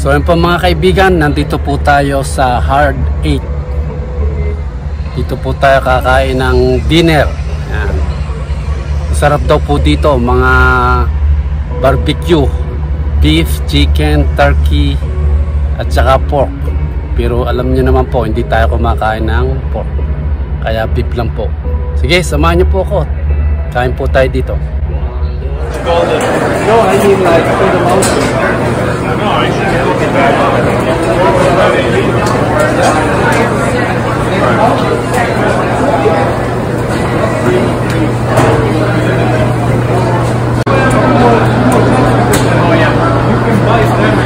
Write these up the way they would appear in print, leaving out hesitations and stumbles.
So yun po mga kaibigan, nandito po tayo sa Hard 8. Dito po tayo kakain ng dinner. Yan. Sarap daw po dito, mga barbecue, beef, chicken, turkey at saka pork. Pero alam niyo naman po, hindi tayo kumakain ng pork, kaya beef lang po. Sige, samahan niyo po ako, kain po tayo dito. No, I mean like for the mountain. No, I should look at that. Oh yeah, you can buy them.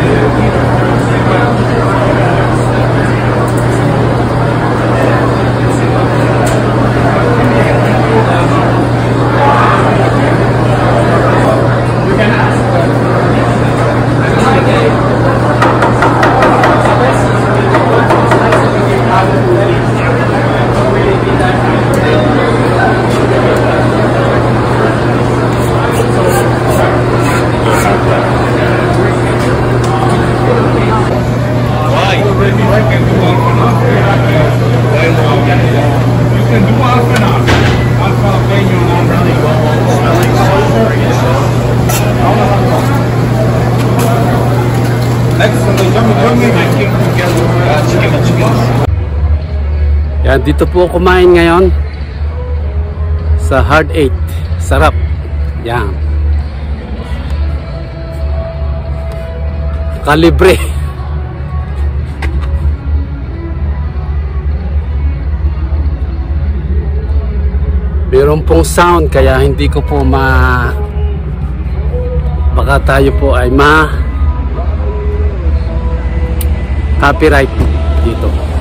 Yan, dito po kumain ngayon sa Hard 8. Sarap. Yan. Kalibre. Meron pong sound kaya hindi ko po baka tayo po ay copyright dito.